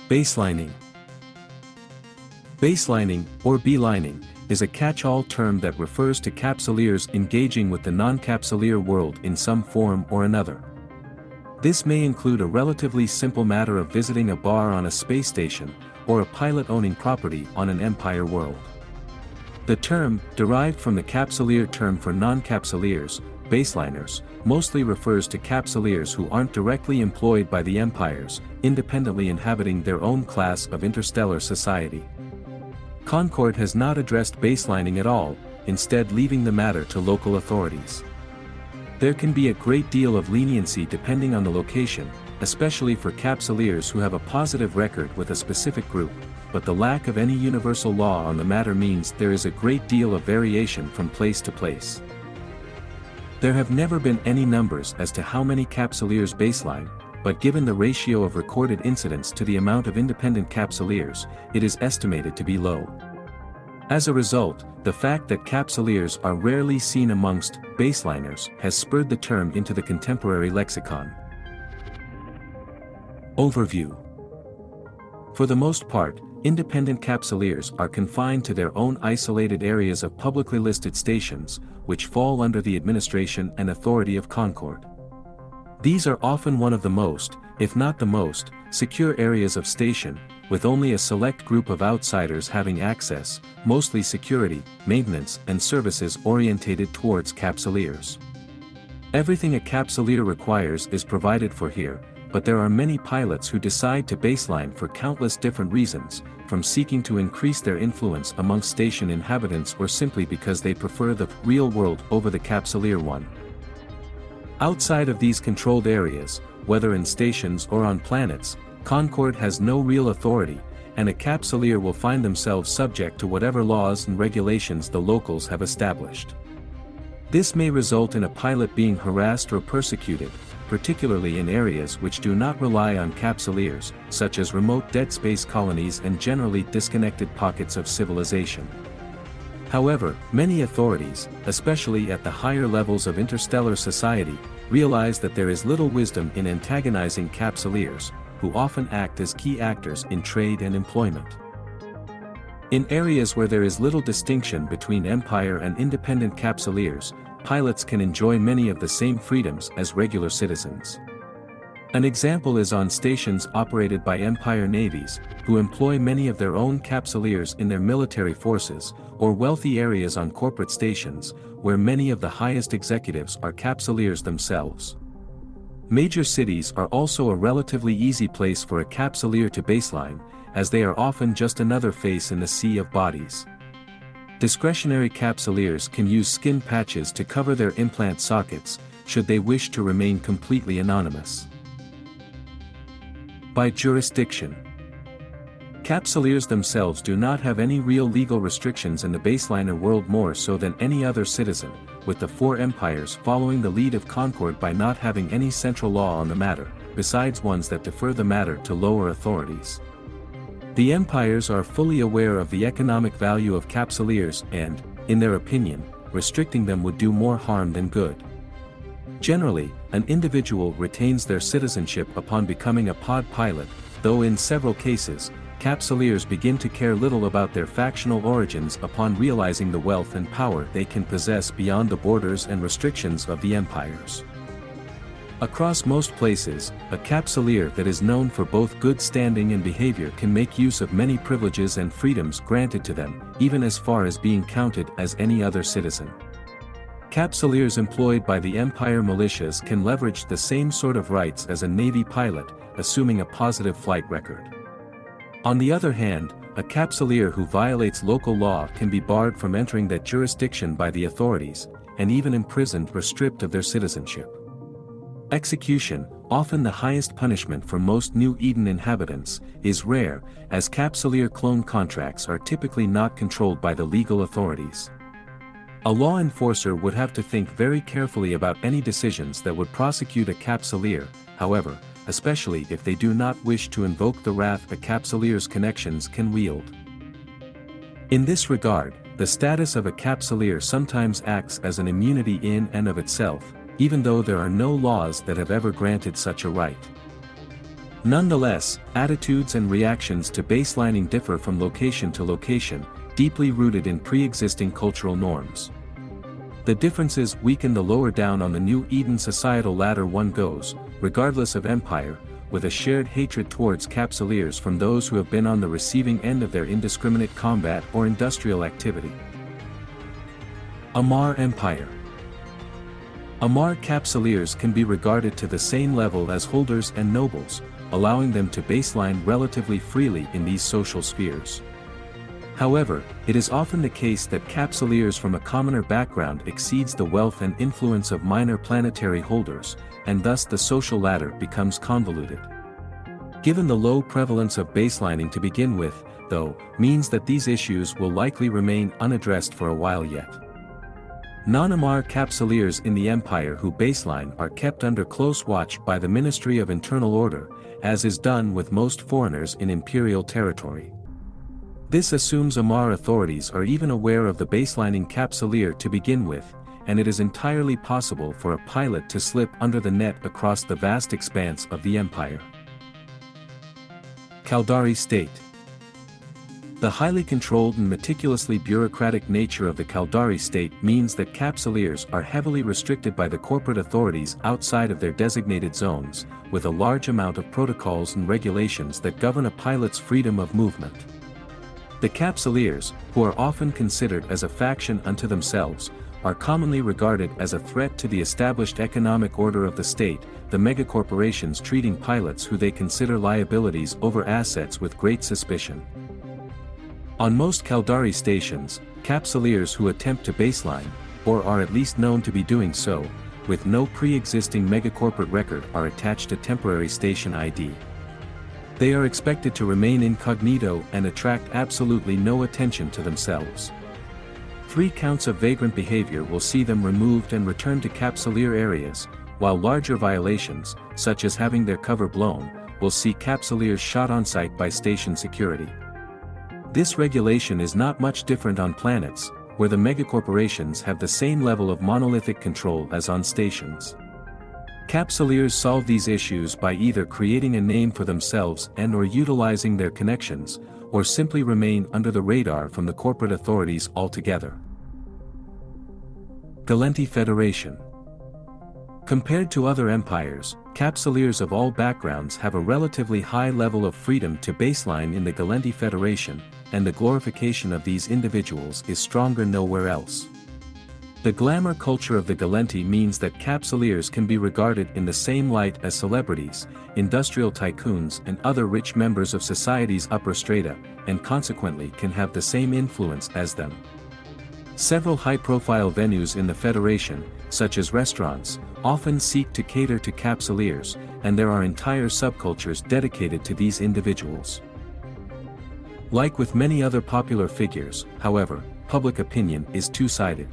Baselining. Baselining, or beelining, is a catch-all term that refers to capsuleers engaging with the non-capsuleer world in some form or another. This may include a relatively simple matter of visiting a bar on a space station, or a pilot owning property on an empire world. The term, derived from the capsuleer term for non-capsuleers, baseliners, mostly refers to capsuleers who aren't directly employed by the empires, independently inhabiting their own class of interstellar society. Concord has not addressed baselining at all, instead leaving the matter to local authorities. There can be a great deal of leniency depending on the location, especially for capsuleers who have a positive record with a specific group, but the lack of any universal law on the matter means there is a great deal of variation from place to place. There have never been any numbers as to how many capsuleers baseline, but given the ratio of recorded incidents to the amount of independent capsuleers, it is estimated to be low. As a result, the fact that capsuleers are rarely seen amongst baseliners has spurred the term into the contemporary lexicon. Overview. For the most part, independent capsuleers are confined to their own isolated areas of publicly listed stations, which fall under the administration and authority of Concord. These are often one of the most, if not the most, secure areas of station, with only a select group of outsiders having access, mostly security, maintenance and services orientated towards capsuleers. Everything a capsuleer requires is provided for here, but there are many pilots who decide to baseline for countless different reasons, from seeking to increase their influence amongst station inhabitants or simply because they prefer the real world over the capsuleer one. Outside of these controlled areas, whether in stations or on planets, Concord has no real authority, and a capsuleer will find themselves subject to whatever laws and regulations the locals have established. This may result in a pilot being harassed or persecuted, particularly in areas which do not rely on capsuleers, such as remote dead space colonies and generally disconnected pockets of civilization. However, many authorities, especially at the higher levels of interstellar society, realize that there is little wisdom in antagonizing capsuleers, who often act as key actors in trade and employment. In areas where there is little distinction between empire and independent capsuleers, pilots can enjoy many of the same freedoms as regular citizens. An example is on stations operated by empire navies, who employ many of their own capsuleers in their military forces, or wealthy areas on corporate stations, where many of the highest executives are capsuleers themselves. Major cities are also a relatively easy place for a capsuleer to baseline, as they are often just another face in the sea of bodies. Discretionary capsuleers can use skin patches to cover their implant sockets, should they wish to remain completely anonymous. By jurisdiction. Capsuleers themselves do not have any real legal restrictions in the baseliner world, more so than any other citizen, with the four empires following the lead of Concord by not having any central law on the matter, besides ones that defer the matter to lower authorities. The empires are fully aware of the economic value of capsuleers and, in their opinion, restricting them would do more harm than good. Generally, an individual retains their citizenship upon becoming a pod pilot, though in several cases, capsuleers begin to care little about their factional origins upon realizing the wealth and power they can possess beyond the borders and restrictions of the empires. Across most places, a capsuleer that is known for both good standing and behavior can make use of many privileges and freedoms granted to them, even as far as being counted as any other citizen. Capsuleers employed by the Empire militias can leverage the same sort of rights as a Navy pilot, assuming a positive flight record. On the other hand, a capsuleer who violates local law can be barred from entering that jurisdiction by the authorities, and even imprisoned or stripped of their citizenship. Execution, often the highest punishment for most New Eden inhabitants, is rare, as capsuleer clone contracts are typically not controlled by the legal authorities. A law enforcer would have to think very carefully about any decisions that would prosecute a capsuleer, however, especially if they do not wish to invoke the wrath a capsuleer's connections can wield. In this regard, the status of a capsuleer sometimes acts as an immunity in and of itself, even though there are no laws that have ever granted such a right. Nonetheless, attitudes and reactions to baselining differ from location to location, deeply rooted in pre-existing cultural norms. The differences weaken the lower down on the New Eden societal ladder one goes, regardless of empire, with a shared hatred towards capsuleers from those who have been on the receiving end of their indiscriminate combat or industrial activity. Amar Empire. Amar capsuleers can be regarded to the same level as holders and nobles, allowing them to baseline relatively freely in these social spheres. However, it is often the case that capsuleers from a commoner background exceeds the wealth and influence of minor planetary holders, and thus the social ladder becomes convoluted. Given the low prevalence of baselining to begin with, though, means that these issues will likely remain unaddressed for a while yet. Non-Amar capsuleers in the Empire who baseline are kept under close watch by the Ministry of Internal Order, as is done with most foreigners in imperial territory. This assumes Amar authorities are even aware of the baselining capsuleer to begin with, and it is entirely possible for a pilot to slip under the net across the vast expanse of the Empire. Caldari State. The highly controlled and meticulously bureaucratic nature of the Caldari State means that capsuleers are heavily restricted by the corporate authorities outside of their designated zones, with a large amount of protocols and regulations that govern a pilot's freedom of movement. The capsuleers, who are often considered as a faction unto themselves, are commonly regarded as a threat to the established economic order of the state, the megacorporations treating pilots who they consider liabilities over assets with great suspicion. On most Caldari stations, capsuleers who attempt to baseline, or are at least known to be doing so, with no pre-existing megacorporate record are attached to temporary station ID. They are expected to remain incognito and attract absolutely no attention to themselves. 3 counts of vagrant behavior will see them removed and returned to capsuleer areas, while larger violations, such as having their cover blown, will see capsuleers shot on sight by station security. This regulation is not much different on planets, where the megacorporations have the same level of monolithic control as on stations. Capsuleers solve these issues by either creating a name for themselves and/or utilizing their connections, or simply remain under the radar from the corporate authorities altogether. Galenti Federation. Compared to other empires, capsuleers of all backgrounds have a relatively high level of freedom to baseline in the Galenti Federation, and the glorification of these individuals is stronger nowhere else. The glamour culture of the Galenti means that capsuleers can be regarded in the same light as celebrities, industrial tycoons and other rich members of society's upper strata, and consequently can have the same influence as them. Several high-profile venues in the Federation, such as restaurants, often seek to cater to capsuleers, and there are entire subcultures dedicated to these individuals. Like with many other popular figures, however, public opinion is two-sided.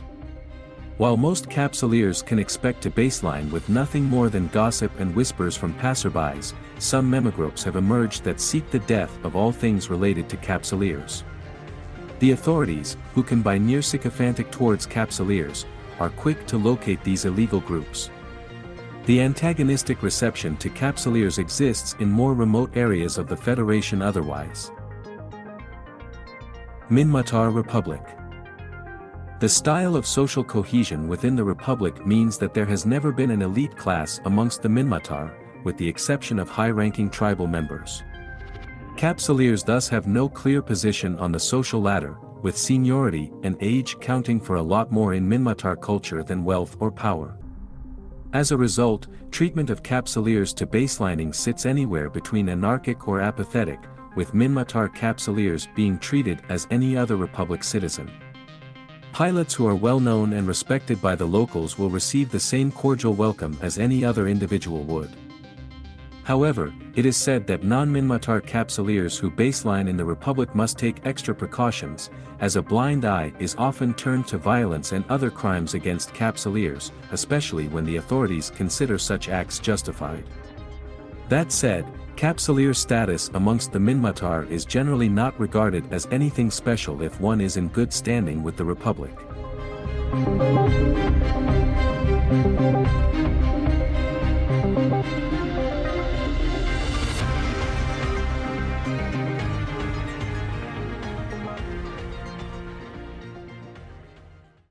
While most capsuleers can expect to baseline with nothing more than gossip and whispers from passerbys, some memegroups have emerged that seek the death of all things related to capsuleers. The authorities, who can be near sycophantic towards capsuleers, are quick to locate these illegal groups. The antagonistic reception to capsuleers exists in more remote areas of the Federation otherwise. Minmatar Republic. The style of social cohesion within the Republic means that there has never been an elite class amongst the Minmatar, with the exception of high-ranking tribal members. Capsuleers thus have no clear position on the social ladder, with seniority and age counting for a lot more in Minmatar culture than wealth or power. As a result, treatment of capsuleers to baselining sits anywhere between anarchic or apathetic, with Minmatar capsuleers being treated as any other Republic citizen. Pilots who are well known and respected by the locals will receive the same cordial welcome as any other individual would. However, it is said that non-Minmatar capsuleers who baseline in the Republic must take extra precautions, as a blind eye is often turned to violence and other crimes against capsuleers, especially when the authorities consider such acts justified. That said, capsuleer status amongst the Minmatar is generally not regarded as anything special if one is in good standing with the Republic.